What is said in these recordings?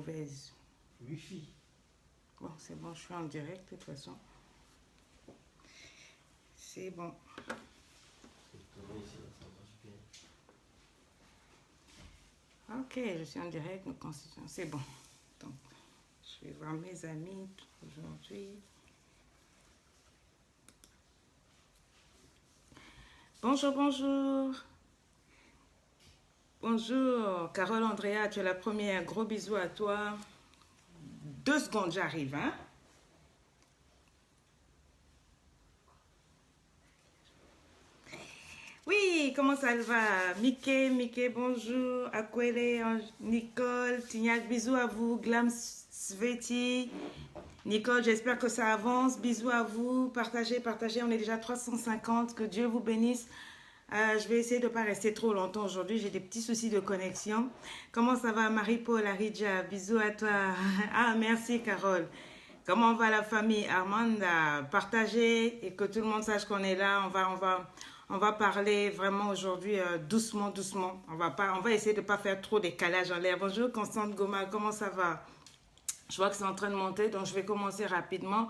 mauvaise. Wi-Fi. Bon, c'est bon, je suis en direct de toute façon. C'est bon. Ok, je suis en direct, nos constitutions. C'est bon. Donc, je vais voir mes amis aujourd'hui. Bonjour, bonjour. Bonjour, Carole Andrea, tu es la première. Gros bisous à toi. 2 secondes, j'arrive, hein. Oui, comment ça va? Mickey, bonjour. Akwele, Nicole, Tignac, bisous à vous. Glam Sveti. Nicole, j'espère que ça avance. Bisous à vous. Partagez. On est déjà 350. Que Dieu vous bénisse. Je vais essayer de ne pas rester trop longtemps aujourd'hui. J'ai des petits soucis de connexion. Comment ça va, Marie-Paul, Aridja? Bisous à toi. Ah, merci, Carole. Comment va la famille? Armanda, partagez et que tout le monde sache qu'on est là. On va parler vraiment aujourd'hui doucement. On va essayer de ne pas faire trop décalage en l'air. Bonjour, Constante Goma, comment ça va? Je vois que c'est en train de monter, donc je vais commencer rapidement.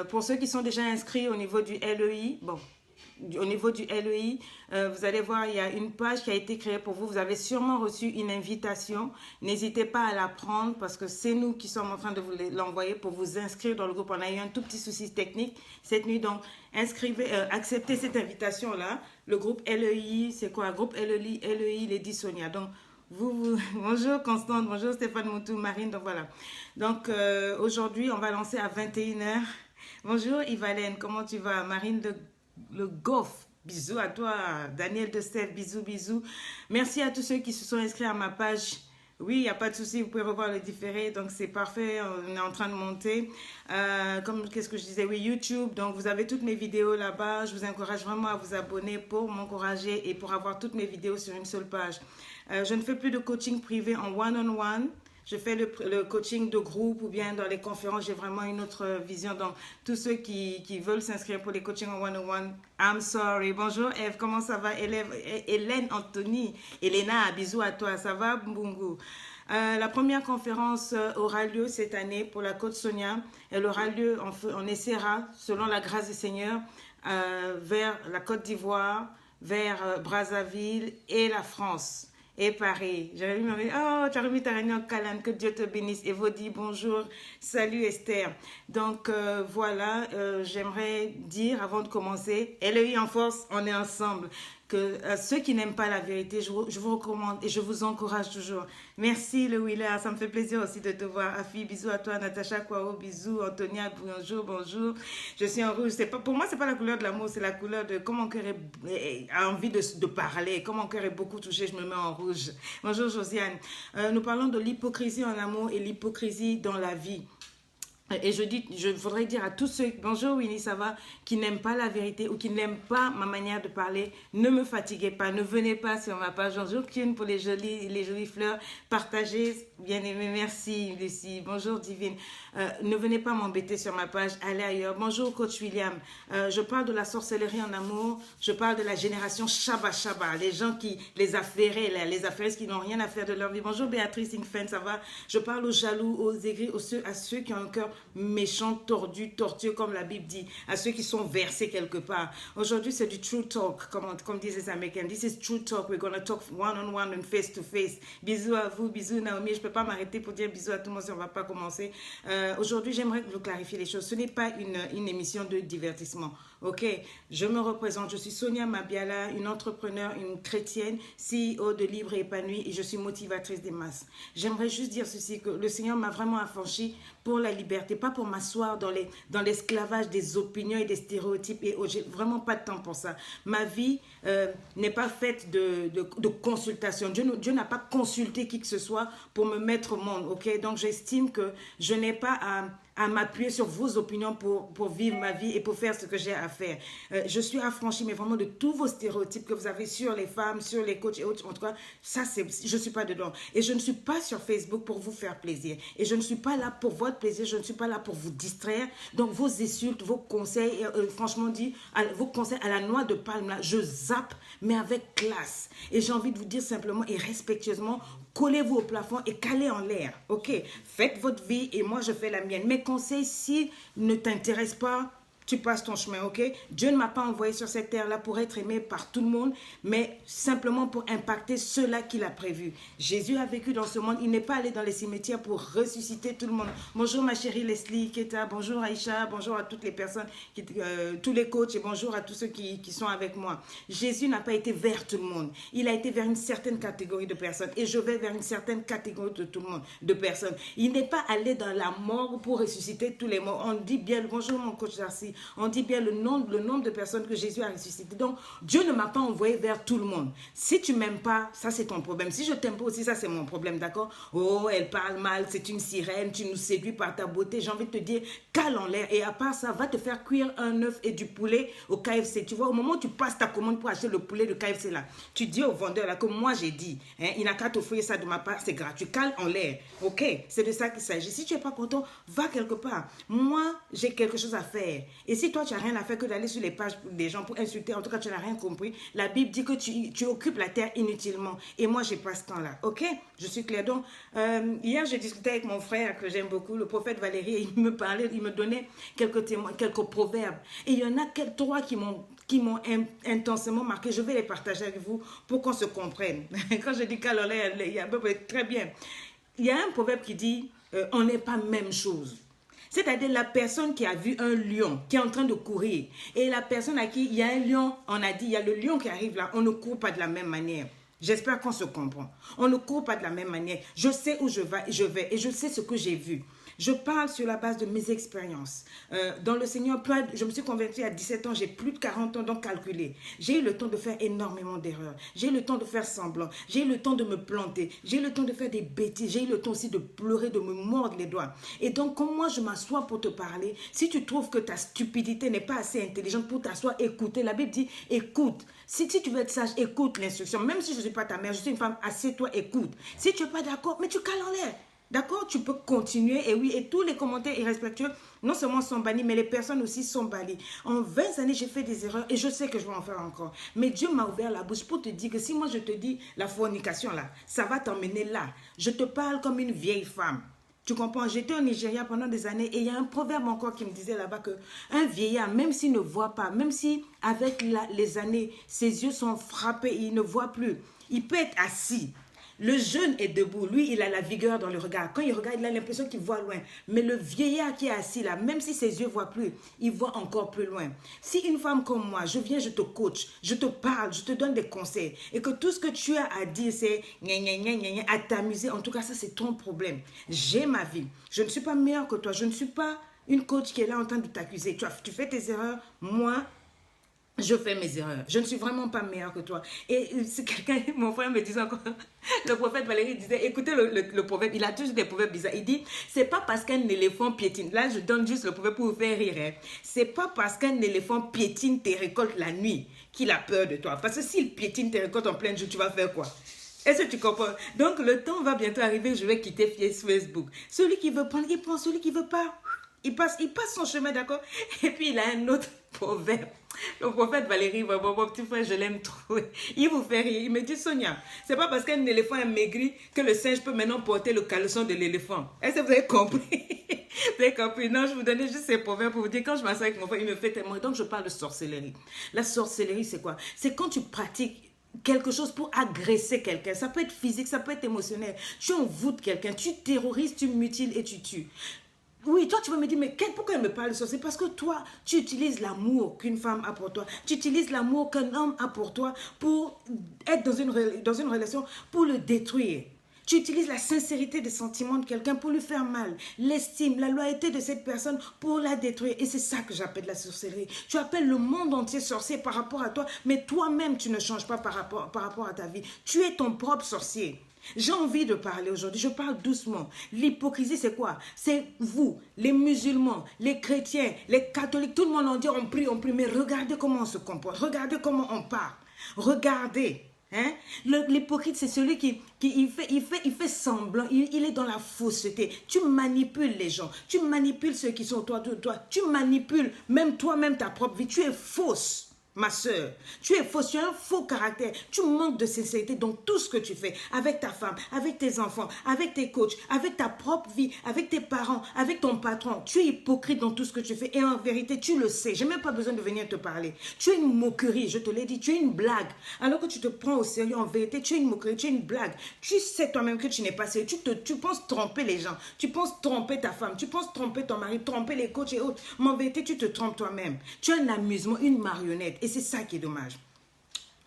Pour ceux qui sont déjà inscrits au niveau du LEI, au niveau du LEI, vous allez voir, il y a une page qui a été créée pour vous. Vous avez sûrement reçu une invitation. N'hésitez pas à la prendre parce que c'est nous qui sommes en train de vous l'envoyer pour vous inscrire dans le groupe. On a eu un tout petit souci technique cette nuit, donc acceptez cette invitation-là. Le groupe LEI, c'est quoi? Groupe LEI, Lady Sonia. Donc, bonjour Constante, bonjour Stéphane Moutou, Marine, donc voilà. Donc aujourd'hui, on va lancer à 21h. Bonjour Yvalène, comment tu vas? Marine le Goff, bisous à toi. Daniel de Steph, bisous. Merci à tous ceux qui se sont inscrits à ma page. Oui, il n'y a pas de souci, vous pouvez revoir le différé, donc c'est parfait, on est en train de monter. Qu'est-ce que je disais? Oui, YouTube, donc vous avez toutes mes vidéos là-bas. Je vous encourage vraiment à vous abonner pour m'encourager et pour avoir toutes mes vidéos sur une seule page. Je ne fais plus de coaching privé en one-on-one. Je fais le coaching de groupe ou bien dans les conférences. J'ai vraiment une autre vision. Donc, tous ceux qui veulent s'inscrire pour les coachings en one-on-one, I'm sorry. Bonjour Eve, comment ça va? Hélène Anthony, Elena, bisous à toi. Ça va, Mbungu? La première conférence aura lieu cette année pour la Côte Sonia. Elle aura lieu, on essaiera, selon la grâce du Seigneur, vers la Côte d'Ivoire, vers Brazzaville et la France. Et Paris. J'avais mis, oh, tu as remis ta réunion Calan, que Dieu te bénisse. Et vous dit bonjour, salut Esther. Donc voilà, j'aimerais dire avant de commencer, LEI en force, on est ensemble. Que ceux qui n'aiment pas la vérité, je vous recommande et je vous encourage toujours. Merci le Wheeler, ça me fait plaisir aussi de te voir. Afi, bisous à toi, Natacha Kwao, bisous, Antonia, bonjour. Je suis en rouge. Pour moi, c'est pas la couleur de l'amour, c'est la couleur de comment mon cœur a envie de parler, comment mon cœur est beaucoup touché, je me mets en rouge. Bonjour Josiane. Nous parlons de l'hypocrisie en amour et l'hypocrisie dans la vie. Et je voudrais dire à tous ceux, bonjour Winnie, ça va, qui n'aiment pas la vérité ou qui n'aiment pas ma manière de parler, ne me fatiguez pas, ne venez pas sur ma page. Bonjour Kyun pour les jolies fleurs, partagez, bien aimé, merci Lucie. Bonjour Divine, ne venez pas m'embêter sur ma page, allez ailleurs. Bonjour Coach William, je parle de la sorcellerie en amour, je parle de la génération Shabba, les gens qui, les affairés qui n'ont rien à faire de leur vie. Bonjour Béatrice Ingfen, ça va, je parle aux jaloux, aux aigris, à ceux qui ont un cœur méchant, tordu, tortueux, comme la Bible dit, à ceux qui sont versés quelque part. Aujourd'hui, c'est du true talk, comme disent les Américains. This is true talk. We're gonna talk one-on-one and face-to-face. Bisous à vous, bisous Naomi. Je ne peux pas m'arrêter pour dire bisous à tout le monde si on ne va pas commencer. Aujourd'hui, j'aimerais vous clarifier les choses. Ce n'est pas une émission de divertissement. Ok, je me représente, je suis Sonia Mabiala, une entrepreneure, une chrétienne, CEO de Libre et Épanouie et je suis motivatrice des masses. J'aimerais juste dire ceci, que le Seigneur m'a vraiment affranchie pour la liberté, pas pour m'asseoir dans l'esclavage des opinions et des stéréotypes. Et j'ai vraiment pas de temps pour ça. Ma vie n'est pas faite de consultation. Dieu n'a pas consulté qui que ce soit pour me mettre au monde. Ok, donc j'estime que je n'ai pas à m'appuyer sur vos opinions pour vivre ma vie et pour faire ce que j'ai à faire. Je suis affranchie, mais vraiment de tous vos stéréotypes que vous avez sur les femmes, sur les coachs et autres. En tout cas, ça, je ne suis pas dedans. Et je ne suis pas sur Facebook pour vous faire plaisir. Et je ne suis pas là pour votre plaisir. Je ne suis pas là pour vous distraire. Donc, vos insultes, vos conseils, franchement dit, vos conseils à la noix de palme, là, je zappe, mais avec classe. Et j'ai envie de vous dire simplement et respectueusement, collez-vous au plafond et calez en l'air. Ok, faites votre vie et moi je fais la mienne. Mes conseils, s'ils ne t'intéressent pas, tu passes ton chemin, ok? Dieu ne m'a pas envoyé sur cette terre-là pour être aimé par tout le monde, mais simplement pour impacter ceux-là qu'il a prévus. Jésus a vécu dans ce monde. Il n'est pas allé dans les cimetières pour ressusciter tout le monde. Bonjour ma chérie Leslie Keta, bonjour Aïcha, bonjour à toutes les personnes, tous les coachs et bonjour à tous ceux qui sont avec moi. Jésus n'a pas été vers tout le monde. Il a été vers une certaine catégorie de personnes et je vais vers une certaine catégorie de tout le monde, de personnes. Il n'est pas allé dans la mort pour ressusciter tous les morts. On dit bien, bonjour mon coach Darcy, on dit bien le nombre de personnes que Jésus a ressuscité. Donc, Dieu ne m'a pas envoyé vers tout le monde. Si tu ne m'aimes pas, ça c'est ton problème. Si je t'aime pas aussi, ça c'est mon problème, d'accord? Oh, elle parle mal, c'est une sirène, tu nous séduis par ta beauté. J'ai envie de te dire, cale en l'air. Et à part ça, va te faire cuire un œuf et du poulet au KFC. Tu vois, au moment où tu passes ta commande pour acheter le poulet de KFC là, tu dis au vendeur là que moi j'ai dit, hein, il n'a qu'à t'offrir ça de ma part, c'est gratuit. Cale en l'air, ok? C'est de ça qu'il s'agit. Si tu n'es pas content, va quelque part. Moi, j'ai quelque chose à faire. Et si toi, tu n'as rien à faire que d'aller sur les pages des gens pour insulter, en tout cas, tu n'as rien compris, la Bible dit que tu occupes la terre inutilement. Et moi, j'ai pas ce temps-là. Ok? Je suis claire. Donc, hier, j'ai discuté avec mon frère que j'aime beaucoup, le prophète Valérie, et il me parlait, il me donnait quelques témoins, quelques proverbes. Et il y en a trois qui m'ont intensément marqué. Je vais les partager avec vous pour qu'on se comprenne. Quand je dis calolé, il y a à peu près très bien. Il y a un proverbe qui dit on n'est pas même chose. C'est-à-dire la personne qui a vu un lion qui est en train de courir et la personne à qui il y a un lion, on a dit il y a le lion qui arrive là, on ne court pas de la même manière. J'espère qu'on se comprend. On ne court pas de la même manière. Je sais où je vais et je sais ce que j'ai vu. Je parle sur la base de mes expériences. Dans le Seigneur, je me suis convertie à 17 ans, j'ai plus de 40 ans, donc calculé. J'ai eu le temps de faire énormément d'erreurs. J'ai eu le temps de faire semblant. J'ai eu le temps de me planter. J'ai eu le temps de faire des bêtises. J'ai eu le temps aussi de pleurer, de me mordre les doigts. Et donc, comme moi, je m'assois pour te parler, si tu trouves que ta stupidité n'est pas assez intelligente pour t'asseoir, écouter. La Bible dit, écoute. Si tu veux être sage, écoute l'instruction. Même si je ne suis pas ta mère, je suis une femme, assieds-toi, écoute. Si tu n'es pas d'accord, mais tu cales en l'air. D'accord, tu peux continuer et oui, et tous les commentaires irrespectueux, non seulement sont bannis, mais les personnes aussi sont bannies. En 20 années, j'ai fait des erreurs et je sais que je vais en faire encore. Mais Dieu m'a ouvert la bouche pour te dire que si moi je te dis la fornication là, ça va t'emmener là. Je te parle comme une vieille femme. Tu comprends? J'étais au Nigeria pendant des années et il y a un proverbe encore qui me disait là-bas que un vieillard, même s'il ne voit pas, même si avec les années, ses yeux sont frappés, il ne voit plus, il peut être assis. Le jeune est debout, lui il a la vigueur dans le regard. Quand il regarde, il a l'impression qu'il voit loin. Mais le vieillard qui est assis là, même si ses yeux ne voient plus, il voit encore plus loin. Si une femme comme moi, je viens, je te coach, je te parle, je te donne des conseils et que tout ce que tu as à dire c'est à t'amuser, en tout cas ça c'est ton problème. J'ai ma vie, je ne suis pas meilleure que toi, je ne suis pas une coach qui est là en train de t'accuser. Tu fais tes erreurs, moi je fais mes erreurs. Je ne suis vraiment pas meilleure que toi. Et c'est quelqu'un, mon frère me disait encore, le prophète Valérie disait, écoutez le proverbe, il a toujours des proverbes bizarres. Il dit, c'est pas parce qu'un éléphant piétine, là je donne juste le proverbe pour vous faire rire, hein. C'est pas parce qu'un éléphant piétine tes récoltes la nuit qu'il a peur de toi. Parce que s'il piétine tes récoltes en plein jour, tu vas faire quoi? Est-ce que tu comprends? Donc le temps va bientôt arriver, je vais quitter Facebook. Celui qui veut prendre, il prend. Celui qui veut pas, il passe son chemin, d'accord? Et puis il a un autre proverbe. Le prophète Valérie, mon petit frère, je l'aime trop. Il vous fait rire. Il me dit, Sonia, c'est pas parce qu'un éléphant est maigri que le singe peut maintenant porter le caleçon de l'éléphant. Est-ce que vous avez compris? Vous avez compris? Non, je vous donnais juste ces proverbes pour vous dire, quand je m'assieds avec mon frère, il me fait tellement. Donc je parle de sorcellerie. La sorcellerie, c'est quoi? C'est quand tu pratiques quelque chose pour agresser quelqu'un. Ça peut être physique, ça peut être émotionnel. Tu envoûtes quelqu'un, tu terrorises, tu mutiles et tu tues. Oui, toi, tu vas me dire, mais pourquoi elle me parle de ça? C'est parce que toi, tu utilises l'amour qu'une femme a pour toi. Tu utilises l'amour qu'un homme a pour toi pour être dans une relation, pour le détruire. Tu utilises la sincérité des sentiments de quelqu'un pour lui faire mal. L'estime, la loyauté de cette personne pour la détruire. Et c'est ça que j'appelle la sorcellerie. Tu appelles le monde entier sorcier par rapport à toi, mais toi-même, tu ne changes pas par rapport à ta vie. Tu es ton propre sorcier. J'ai envie de parler aujourd'hui, je parle doucement. L'hypocrisie, c'est quoi? C'est vous, les musulmans, les chrétiens, les catholiques, tout le monde en dit on prie, mais regardez comment on se comporte, regardez comment on parle, regardez. Hein? L'hypocrite, c'est celui qui fait semblant, il est dans la fausseté. Tu manipules les gens, tu manipules ceux qui sont autour de toi, tu manipules même toi-même ta propre vie, tu es fausse. ma soeur. Tu es fausse, tu as un faux caractère. Tu manques de sincérité dans tout ce que tu fais. Avec ta femme, avec tes enfants, avec tes coachs, avec ta propre vie, avec tes parents, avec ton patron. Tu es hypocrite dans tout ce que tu fais. Et en vérité, tu le sais. Je n'ai même pas besoin de venir te parler. Tu es une moquerie, je te l'ai dit. Tu es une blague. Alors que tu te prends au sérieux, en vérité, tu es une moquerie, tu es une blague. Tu sais toi-même que tu n'es pas sérieux. Tu penses tromper les gens. Tu penses tromper ta femme. Tu penses tromper ton mari, tromper les coachs et autres. Mais en vérité, tu te trompes toi-même. Tu es un amusement, une marionnette. Et c'est ça qui est dommage.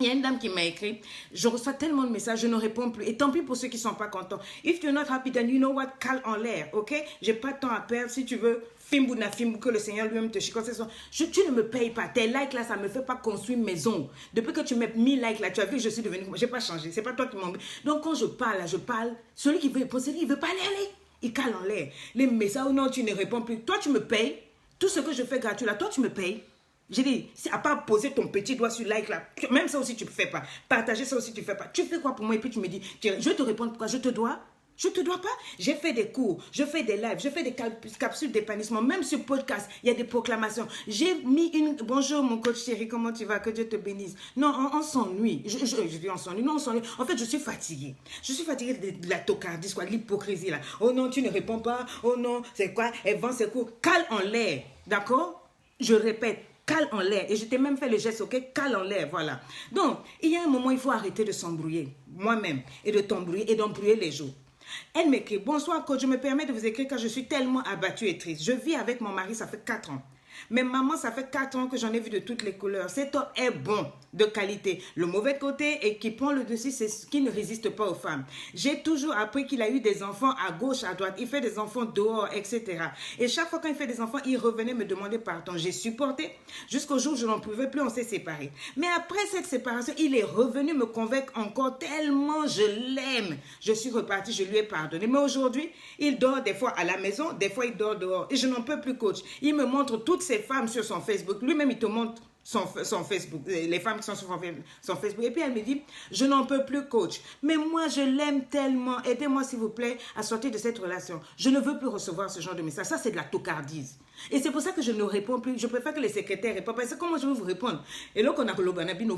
Il y a une dame qui m'a écrit, je reçois tellement de messages, je ne réponds plus. Et tant pis pour ceux qui ne sont pas contents. If you're not happy, then you know what? Cale en l'air, ok? J'ai pas de temps à perdre. Si tu veux, fimbu na fimbu, que le Seigneur lui-même te chicote. Tu ne me payes pas. Tes likes là, ça ne me fait pas construire une maison. Depuis que tu mets 1000 likes là, tu as vu que je suis devenue... Je n'ai pas changé. C'est pas toi qui m'en... Donc quand je parle, celui qui veut répondre, celui qui ne veut pas aller. Il cale en l'air. Les messages, oh non, tu ne réponds plus. Toi, tu me payes. Tout ce que je fais gratuit là, toi, tu me payes. J'ai dit, à part poser ton petit doigt sur like là, même ça aussi tu ne fais pas. Partager ça aussi tu ne fais pas. Tu fais quoi pour moi et puis tu me dis, je te réponds pourquoi je te dois? Je ne te dois pas. J'ai fait des cours, je fais des lives, je fais des capsules d'épanouissement. Même sur podcast, il y a des proclamations. J'ai mis une... Bonjour mon coach chéri, comment tu vas? Que Dieu te bénisse. Non, on s'ennuie. Je dis on s'ennuie. Non, on s'ennuie. En fait, je suis fatiguée. Je suis fatiguée de la tocardise, quoi, de l'hypocrisie là. Oh non, tu ne réponds pas. Oh non, c'est quoi? Elle vend ses cours. Cale en l'air. D'accord? Je répète. Cale en l'air. Et je t'ai même fait le geste, ok? Cale en l'air, voilà. Donc, il y a un moment, il faut arrêter de s'embrouiller, moi-même, et de t'embrouiller et d'embrouiller les jours. Elle m'écrit, bonsoir coach, je me permets de vous écrire car je suis tellement abattue et triste. Je vis avec mon mari, ça fait 4 ans. Mais maman, ça fait 4 ans que j'en ai vu de toutes les couleurs. Cet homme est bon, de qualité. Le mauvais côté et qui prend le dessus, c'est ce qui ne résiste pas aux femmes. J'ai toujours appris qu'il a eu des enfants à gauche, à droite. Il fait des enfants dehors, etc. Et chaque fois quand il fait des enfants, il revenait me demander pardon. J'ai supporté. Jusqu'au jour où je n'en pouvais plus, on s'est séparés. Mais après cette séparation, il est revenu me convaincre encore tellement je l'aime. Je suis repartie, je lui ai pardonné. Mais aujourd'hui, il dort des fois à la maison, des fois il dort dehors. Et je n'en peux plus, coach. Il me montre toutes ces femmes sur son Facebook. Lui-même, il te montre son Facebook, les femmes qui sont sur son Facebook. Et puis, elle me dit, je n'en peux plus, coach. Mais moi, je l'aime tellement. Aidez-moi, s'il vous plaît, à sortir de cette relation. Je ne veux plus recevoir ce genre de message. Ça, c'est de la tocardise. Et c'est pour ça que je ne réponds plus. Je préfère que les secrétaires répondent. Parce que comment je vais vous répondre? Et là, qu'on a nos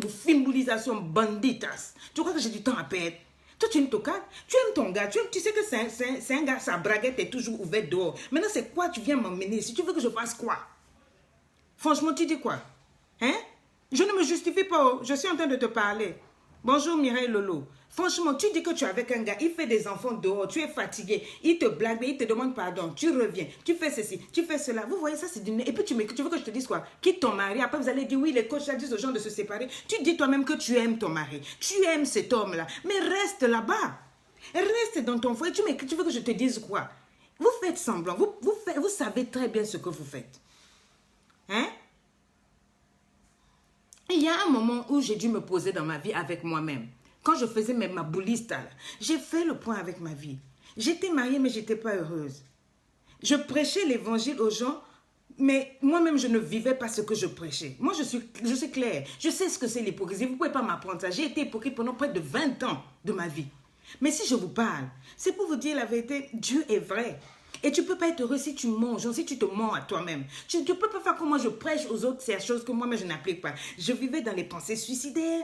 fimbulisation banditas. Tu crois que j'ai du temps à perdre? Toi, tu aimes ton gars, tu aimes ton gars, tu sais que c'est un gars, sa braguette est toujours ouverte dehors. Maintenant, c'est quoi tu viens m'emmener? Si tu veux que je fasse quoi? Franchement, tu dis quoi? Hein? Je ne me justifie pas, oh. Je suis en train de te parler. Bonjour Mireille Lolo. Franchement, tu dis que tu es avec un gars, il fait des enfants dehors, tu es fatigué, il te blague, mais il te demande pardon, tu reviens, tu fais ceci, tu fais cela. Vous voyez, ça c'est du... Et puis tu veux que je te dise quoi? Quitte ton mari, après vous allez dire oui, les coachs disent aux gens de se séparer. Tu dis toi-même que tu aimes ton mari, tu aimes cet homme-là, mais reste là-bas. Reste dans ton foyer, tu veux que je te dise quoi? Vous faites semblant, vous savez très bien ce que vous faites. Hein? Il y a un moment où j'ai dû me poser dans ma vie avec moi-même. Quand je faisais ma bouliste, j'ai fait le point avec ma vie. J'étais mariée, mais je n'étais pas heureuse. Je prêchais l'évangile aux gens, mais moi-même, je ne vivais pas ce que je prêchais. Moi, je suis claire. Je sais ce que c'est l'hypocrisie. Vous ne pouvez pas m'apprendre ça. J'ai été hypocrite pendant près de 20 ans de ma vie. Mais si je vous parle, c'est pour vous dire la vérité, Dieu est vrai. Et tu ne peux pas être heureux si tu manges, si tu te mens à toi-même. Tu ne peux pas faire comme moi, je prêche aux autres ces choses que moi-même je n'applique pas. Je vivais dans les pensées suicidaires,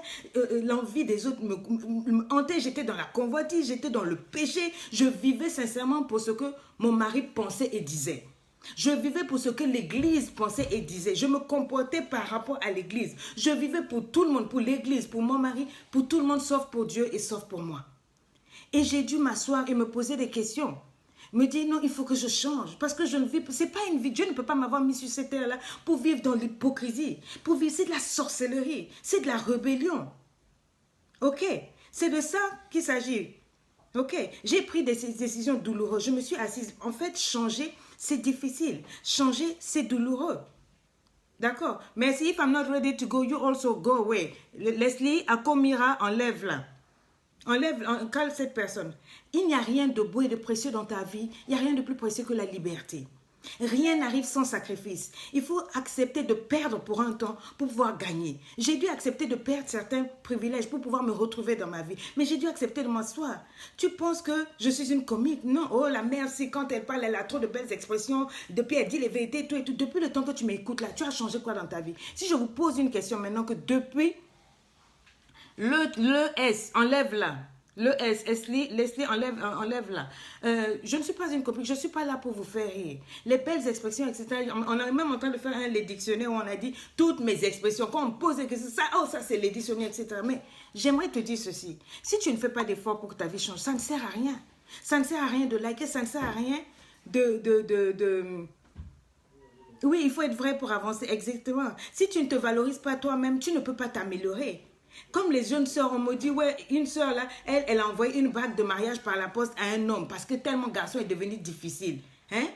l'envie des autres me hantait, j'étais dans la convoitise, j'étais dans le péché. Je vivais sincèrement pour ce que mon mari pensait et disait. Je vivais pour ce que l'église pensait et disait. Je me comportais par rapport à l'église. Je vivais pour tout le monde, pour l'église, pour mon mari, pour tout le monde, sauf pour Dieu et sauf pour moi. Et j'ai dû m'asseoir et me poser des questions. Me dire non, il faut que je change. Parce que je ne vis pas, c'est pas une vie. Dieu ne peut pas m'avoir mis sur cette terre-là pour vivre dans l'hypocrisie. Pour vivre, c'est de la sorcellerie. C'est de la rébellion. Ok? C'est de ça qu'il s'agit. Ok? J'ai pris des décisions douloureuses. Je me suis assise. En fait, changer, c'est difficile. Changer, c'est douloureux. D'accord? Mais si if I'm not ready to go, you also go away. Leslie, Akomira, enlève-la. Cale cette personne. Il n'y a rien de beau et de précieux dans ta vie. Il n'y a rien de plus précieux que la liberté. Rien n'arrive sans sacrifice. Il faut accepter de perdre pour un temps pour pouvoir gagner. J'ai dû accepter de perdre certains privilèges pour pouvoir me retrouver dans ma vie. Mais j'ai dû accepter de m'asseoir. Tu penses que je suis une comique? Non. Oh, la mère, c'est quand elle parle, elle a trop de belles expressions. Depuis, elle dit les vérités, tout et tout. Depuis le temps que tu m'écoutes là, tu as changé quoi dans ta vie? Si je vous pose une question maintenant que depuis le S, enlève là. Le S, Leslie, enlève là. Je ne suis pas une copine, je ne suis pas là pour vous faire rire. Les belles expressions, etc. On est même en train de faire les dictionnaires où on a dit toutes mes expressions. Quand on pose que ça, oh ça c'est les dictionnaires, etc. Mais j'aimerais te dire ceci. Si tu ne fais pas d'efforts pour que ta vie change, ça ne sert à rien. Ça ne sert à rien de liker, ça ne sert à rien Oui, il faut être vrai pour avancer, exactement. Si tu ne te valorises pas toi-même, tu ne peux pas t'améliorer. Comme les jeunes sœurs, on me dit, ouais, une sœur là, elle a envoyé une bague de mariage par la poste à un homme parce que tellement garçon est devenu difficile. Hein?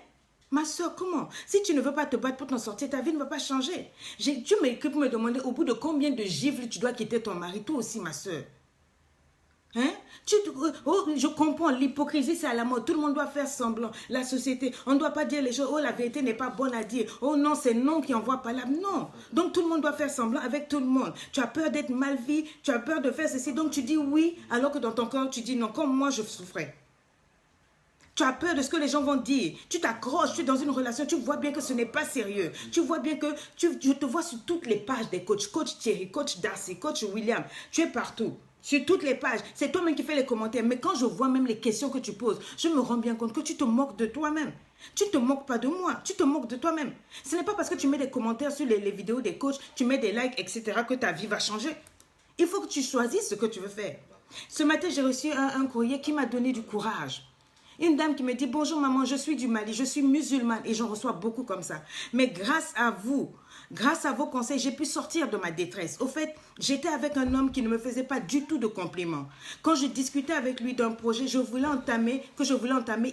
Ma sœur, comment? Si tu ne veux pas te battre pour t'en sortir, ta vie ne va pas changer. Tu m'écris pour me demander au bout de combien de gifles tu dois quitter ton mari, toi aussi, ma sœur. Hein? Je comprends, l'hypocrisie c'est à la mode, tout le monde doit faire semblant, la société, on ne doit pas dire les choses, oh la vérité n'est pas bonne à dire, oh non c'est non qui envoie pas là, non, donc tout le monde doit faire semblant avec tout le monde, tu as peur d'être mal vu, tu as peur de faire ceci, donc tu dis oui, alors que dans ton corps tu dis non, comme moi je souffrais. Tu as peur de ce que les gens vont dire. Tu t'accroches, tu es dans une relation, tu vois bien que ce n'est pas sérieux. Tu vois bien que je te vois sur toutes les pages des coachs. Coach Thierry, coach Darcy, coach William. Tu es partout. Sur toutes les pages. C'est toi-même qui fais les commentaires. Mais quand je vois même les questions que tu poses, je me rends bien compte que tu te moques de toi-même. Tu ne te moques pas de moi. Tu te moques de toi-même. Ce n'est pas parce que tu mets des commentaires sur les vidéos des coachs, tu mets des likes, etc. que ta vie va changer. Il faut que tu choisisses ce que tu veux faire. Ce matin, j'ai reçu un courrier qui m'a donné du courage. Une dame qui me dit, bonjour maman, je suis du Mali, je suis musulmane et j'en reçois beaucoup comme ça. Mais grâce à vous, grâce à vos conseils, j'ai pu sortir de ma détresse. Au fait, j'étais avec un homme qui ne me faisait pas du tout de compliments. Quand je discutais avec lui d'un projet que je voulais entamer,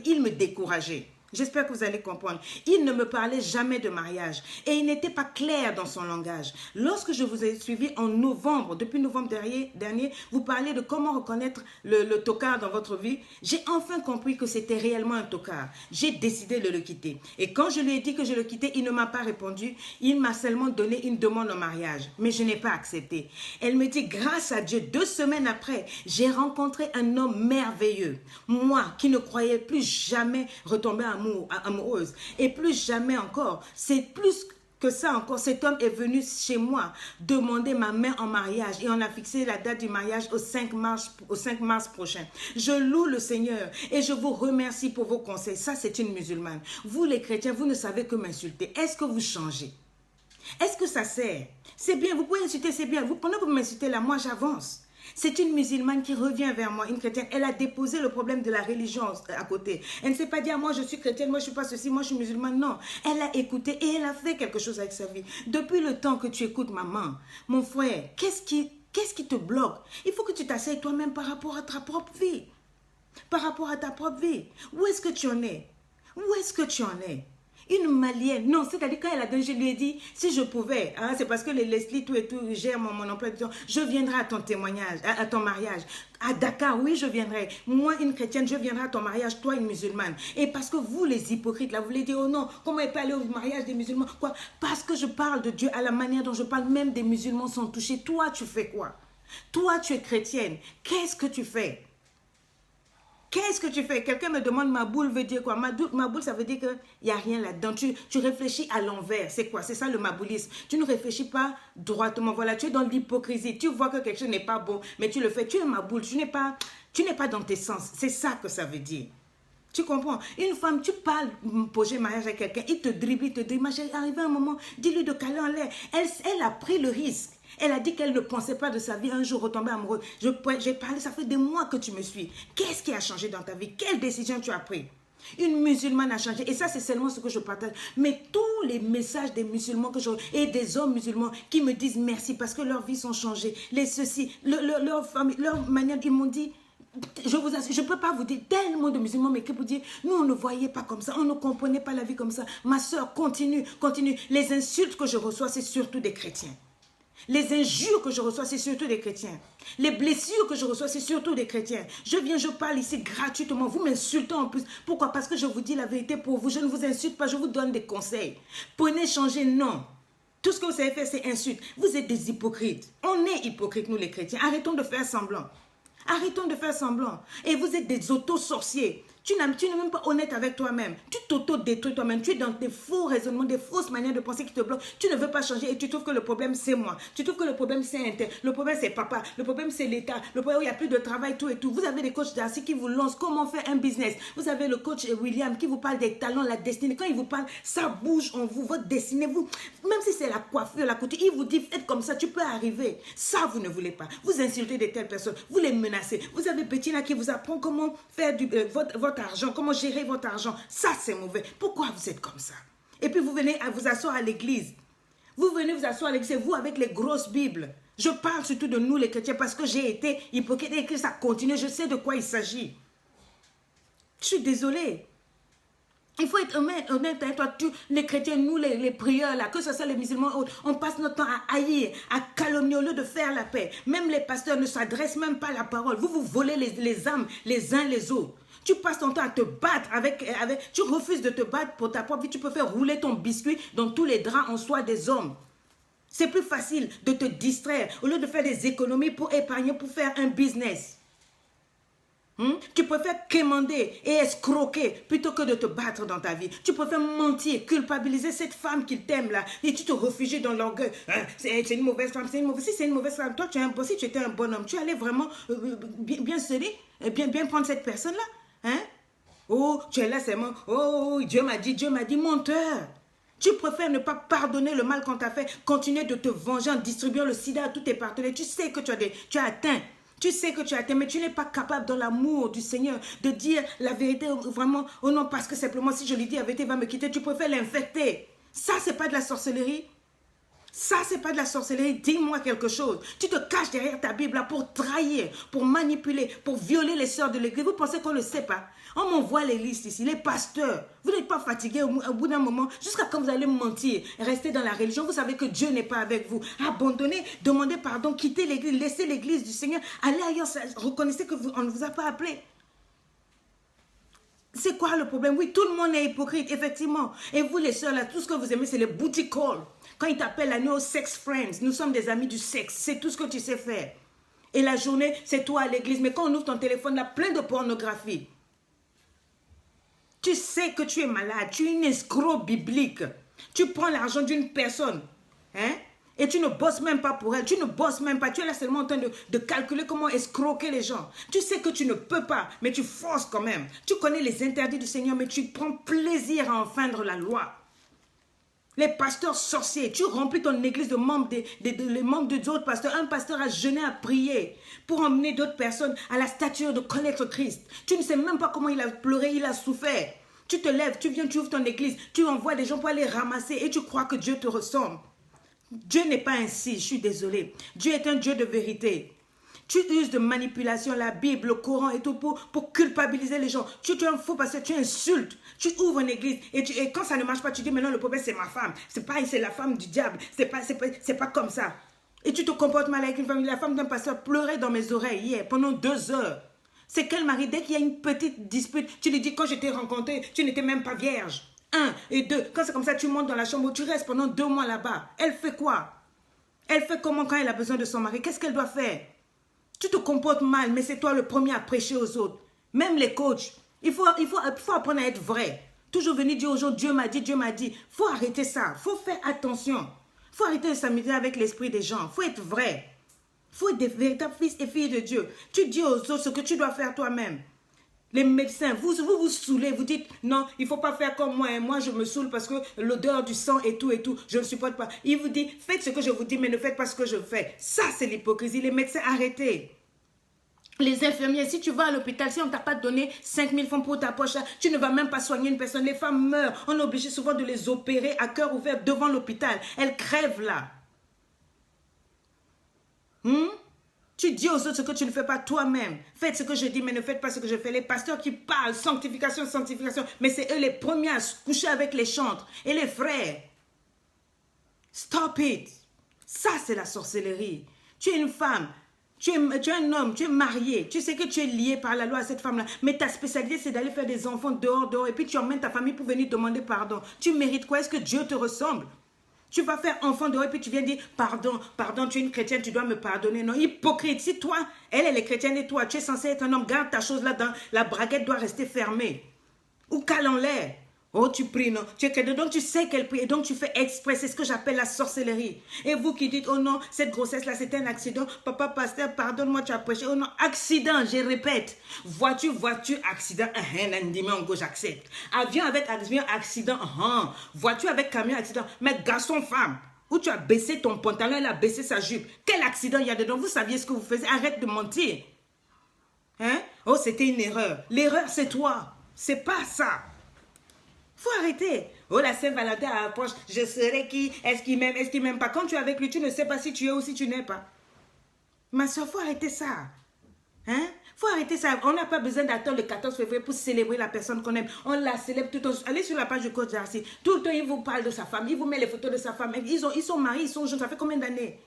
il me décourageait. J'espère que vous allez comprendre. Il ne me parlait jamais de mariage et il n'était pas clair dans son langage. Lorsque je vous ai suivi en novembre, depuis novembre dernier, vous parlez de comment reconnaître le tocard dans votre vie. J'ai enfin compris que c'était réellement un tocard. J'ai décidé de le quitter. Et quand je lui ai dit que je le quittais, il ne m'a pas répondu. Il m'a seulement donné une demande en mariage. Mais je n'ai pas accepté. Elle me dit, grâce à Dieu, 2 semaines après, j'ai rencontré un homme merveilleux. Moi, qui ne croyais plus jamais retomber amoureuse. Et plus jamais encore. C'est plus que ça encore. Cet homme est venu chez moi demander ma main en mariage. Et on a fixé la date du mariage au 5 mars prochain. Je loue le Seigneur et je vous remercie pour vos conseils. Ça, c'est une musulmane. Vous, les chrétiens, vous ne savez que m'insulter. Est-ce que vous changez? Est-ce que ça sert? C'est bien, vous pouvez insulter, c'est bien. Pendant que vous m'insultez là, moi, j'avance. C'est une musulmane qui revient vers moi, une chrétienne. Elle a déposé le problème de la religion à côté. Elle ne s'est pas dit, moi je suis chrétienne, moi je ne suis pas ceci, moi je suis musulmane. Non, elle a écouté et elle a fait quelque chose avec sa vie. Depuis le temps que tu écoutes maman, mon frère, qu'est-ce qui te bloque? Il faut que tu t'asseyes toi-même par rapport à ta propre vie. Par rapport à ta propre vie. Où est-ce que tu en es? Où est-ce que tu en es? Une Malienne, non, c'est-à-dire quand elle a donné, je lui ai dit, si je pouvais, hein, c'est parce que les Leslie, tout et tout, gèrent mon emploi du temps, je viendrai à ton témoignage, à ton mariage. À Dakar, oui, je viendrai. Moi, une chrétienne, je viendrai à ton mariage, toi, une musulmane. Et parce que vous, les hypocrites, là, vous voulez dire, oh non, comment elle peut aller au mariage des musulmans? Quoi? Parce que je parle de Dieu à la manière dont je parle, même des musulmans sont touchés. Toi, tu fais quoi? Toi, tu es chrétienne. Qu'est-ce que tu fais? Qu'est-ce que tu fais? Quelqu'un me demande ma boule veut dire quoi? Ma boule, ça veut dire qu'il n'y a rien là-dedans. Tu réfléchis à l'envers. C'est quoi? C'est ça le maboulisme. Tu ne réfléchis pas droitement. Voilà, tu es dans l'hypocrisie. Tu vois que quelque chose n'est pas bon, mais tu le fais. Tu es ma boule. Tu n'es pas dans tes sens. C'est ça que ça veut dire. Tu comprends? Une femme, tu parles projet mariage avec quelqu'un, il te dribble, mais j'ai arrivé à un moment, dis-lui de caler en l'air. Elle a pris le risque. Elle a dit qu'elle ne pensait pas de sa vie un jour retomber amoureuse. J'ai parlé, ça fait des mois que tu me suis. Qu'est-ce qui a changé dans ta vie? Quelle décision tu as prise? Une musulmane a changé. Et ça, c'est seulement ce que je partage. Mais tous les messages des musulmans et des hommes musulmans qui me disent merci parce que leurs vies sont changées. Leur famille, leur manière, ils m'ont dit... Je vous assure, je ne peux pas vous dire, tellement de musulmans m'écrivent pour dire, nous on ne voyait pas comme ça, on ne comprenait pas la vie comme ça. Ma soeur, continue. Les insultes que je reçois, c'est surtout des chrétiens. Les injures que je reçois, c'est surtout des chrétiens. Les blessures que je reçois, c'est surtout des chrétiens. Je parle ici gratuitement. Vous m'insultez en plus. Pourquoi? Parce que je vous dis la vérité pour vous. Je ne vous insulte pas, je vous donne des conseils. Prenez, changez, non. Tout ce que vous savez faire, c'est insulte. Vous êtes des hypocrites. On est hypocrites, nous les chrétiens. Arrêtons de faire semblant. Arrêtons de faire semblant. Et vous êtes des auto-sorciers. Tu n'es même pas honnête avec toi-même. Tu t'auto-détruis toi-même. Tu es dans des faux raisonnements, des fausses manières de penser qui te bloquent. Tu ne veux pas changer et tu trouves que le problème c'est moi. Tu trouves que le problème c'est un tel. Le problème c'est papa. Le problème c'est l'État. Le problème où il n'y a plus de travail, tout et tout. Vous avez des coachs d'Arcy qui vous lancent comment faire un business. Vous avez le coach William qui vous parle des talents, la destinée. Quand il vous parle, ça bouge en vous, votre destinée. Vous, même si c'est la coiffure, la couture, il vous dit faites comme ça, tu peux arriver. Ça, vous ne voulez pas. Vous insultez de telles personnes. Vous les menacez. Vous avez Bettina qui vous apprend comment faire votre argent, comment gérer votre argent. Ça, c'est mauvais. Pourquoi vous êtes comme ça? Et puis, vous venez à vous asseoir à l'église. Vous venez vous asseoir à l'église, c'est vous avec les grosses Bibles. Je parle surtout de nous, les chrétiens, parce que j'ai été hypocrite et que ça continue. Je sais de quoi il s'agit. Je suis désolée. Il faut être honnête avec toi. Les chrétiens, nous, les prieurs, là, que ce soit les musulmans, on passe notre temps à haïr, à calomnier au lieu de faire la paix. Même les pasteurs ne s'adressent même pas à la parole. Vous volez les âmes les uns les autres. Tu passes ton temps à te battre tu refuses de te battre pour ta propre vie. Tu peux faire rouler ton biscuit dans tous les draps en soie des hommes. C'est plus facile de te distraire au lieu de faire des économies pour épargner, pour faire un business. Tu préfères quémander et escroquer plutôt que de te battre dans ta vie. Tu préfères mentir, culpabiliser cette femme qui t'aime là et tu te réfugies dans l'orgueil. C'est une mauvaise femme, Si c'est une mauvaise femme, toi si tu étais un bon homme, tu allais vraiment bien céder, bien prendre cette personne là. Oh, tu es là seulement. Oh, Dieu m'a dit, menteur. Tu préfères ne pas pardonner le mal qu'on t'a fait, continuer de te venger en distribuant le sida à tous tes partenaires. Tu sais que tu as atteint. Tu sais que tu as atteint, mais tu n'es pas capable dans l'amour du Seigneur de dire la vérité vraiment. Oh non, parce que simplement si je lui dis la vérité, il va me quitter. Tu préfères l'infecter. Ça, c'est pas de la sorcellerie. Ça, c'est pas de la sorcellerie. Dis-moi quelque chose. Tu te caches derrière ta Bible là pour trahir, pour manipuler, pour violer les sœurs de l'église. Vous pensez qu'on ne le sait pas? On m'envoie les listes ici, les pasteurs. Vous n'êtes pas fatigués au bout d'un moment, jusqu'à quand vous allez mentir, rester dans la religion. Vous savez que Dieu n'est pas avec vous. Abandonnez, demandez pardon, quittez l'église, laissez l'église du Seigneur. Allez ailleurs, reconnaissez qu'on ne vous a pas appelé. C'est quoi le problème? Oui, tout le monde est hypocrite, effectivement. Et vous les sœurs là, tout ce que vous aimez, c'est les booty calls. Quand ils t'appellent la no sex friends, nous sommes des amis du sexe. C'est tout ce que tu sais faire. Et la journée, c'est toi à l'église. Mais quand on ouvre ton téléphone, là, plein de pornographie. Tu sais que tu es malade, tu es une escroc biblique. Tu prends l'argent d'une personne, et tu ne bosses même pas pour elle, tu ne bosses même pas, tu es là seulement en train de calculer comment escroquer les gens. Tu sais que tu ne peux pas, mais tu forces quand même. Tu connais les interdits du Seigneur, mais tu prends plaisir à enfreindre la loi. Les pasteurs sorciers, tu remplis ton église de membres les membres d'autres pasteurs. Un pasteur a jeûné, a prié pour emmener d'autres personnes à la stature de connaître Christ. Tu ne sais même pas comment il a pleuré, il a souffert. Tu te lèves, tu viens, tu ouvres ton église, tu envoies des gens pour aller ramasser et tu crois que Dieu te ressemble. Dieu n'est pas ainsi, je suis désolée. Dieu est un Dieu de vérité. Tu uses de manipulation, la Bible, le Coran et tout pour culpabiliser les gens. Tu es un faux pasteur, tu insultes. Tu ouvres une église et quand ça ne marche pas, tu dis maintenant le problème c'est ma femme. C'est la femme du diable. C'est pas comme ça. Et tu te comportes mal avec une famille. La femme d'un pasteur pleurait dans mes oreilles hier pendant 2 heures. C'est quel mari, dès qu'il y a une petite dispute, tu lui dis quand je t'ai rencontré, tu n'étais même pas vierge. 1 et 2. Quand c'est comme ça, tu montes dans la chambre, tu restes pendant 2 mois là-bas. Elle fait quoi? Elle fait comment quand elle a besoin de son mari? Qu'est-ce qu'elle doit faire? Tu te comportes mal, mais c'est toi le premier à prêcher aux autres. Même les coachs. Il faut apprendre à être vrai. Toujours venir dire aux gens, Dieu m'a dit, Dieu m'a dit. Il faut arrêter ça. Il faut faire attention. Il faut arrêter de s'amuser avec l'esprit des gens. Il faut être vrai. Il faut être des véritables fils et filles de Dieu. Tu dis aux autres ce que tu dois faire toi-même. Les médecins, vous saoulez, vous dites, non, il ne faut pas faire comme moi. Et moi, je me saoule parce que l'odeur du sang et tout, je ne supporte pas. Il vous dit, faites ce que je vous dis, mais ne faites pas ce que je fais. Ça, c'est l'hypocrisie. Les médecins, arrêtez. Les infirmiers, si tu vas à l'hôpital, si on ne t'a pas donné 5 000 francs pour ta poche, tu ne vas même pas soigner une personne. Les femmes meurent. On est obligé souvent de les opérer à cœur ouvert devant l'hôpital. Elles crèvent là. Tu dis aux autres ce que tu ne fais pas toi-même. Faites ce que je dis, mais ne faites pas ce que je fais. Les pasteurs qui parlent, sanctification, sanctification, mais c'est eux les premiers à se coucher avec les chantres et les frères. Stop it. Ça, c'est la sorcellerie. Tu es une femme. Tu es un homme, tu es marié, tu sais que tu es lié par la loi à cette femme-là, mais ta spécialité c'est d'aller faire des enfants dehors, et puis tu emmènes ta famille pour venir demander pardon. Tu mérites quoi? Est-ce que Dieu te ressemble? Tu vas faire enfant dehors et puis tu viens dire pardon, pardon, tu es une chrétienne, tu dois me pardonner. Non, hypocrite. Si toi, elle est chrétienne et toi, tu es censé être un homme, garde ta chose là-dedans, la braguette doit rester fermée. Ou cale en l'air. Oh, tu pries, non. Tu es chrétien, donc tu sais qu'elle prie, et donc tu fais exprès. C'est ce que j'appelle la sorcellerie. Et vous qui dites, oh non, cette grossesse-là, c'était un accident. Papa, pasteur, pardonne-moi, tu as prêché. Oh non, accident, je répète. Voiture, accident. J'accepte. Avion avec avion, accident. Voiture avec camion, accident. Mais garçon, femme, où tu as baissé ton pantalon, elle a baissé sa jupe. Quel accident il y a dedans? Vous saviez ce que vous faisiez. Arrête de mentir. Hein? Oh, c'était une erreur. L'erreur, c'est toi. C'est pas ça. Faut arrêter. Oh, la Saint-Valentin approche. Je serai qui? Est-ce qu'il m'aime? Est-ce qu'il m'aime pas? Quand tu es avec lui, tu ne sais pas si tu es ou si tu n'es pas. Ma soeur, faut arrêter ça. Hein? Faut arrêter ça. On n'a pas besoin d'attendre le 14 février pour célébrer la personne qu'on aime. On la célèbre tout le temps. Allez sur la page du coach Darcy. Tout le temps, il vous parle de sa femme. Il vous met les photos de sa femme. Ils sont mariés, ils sont jeunes. Ça fait combien d'années?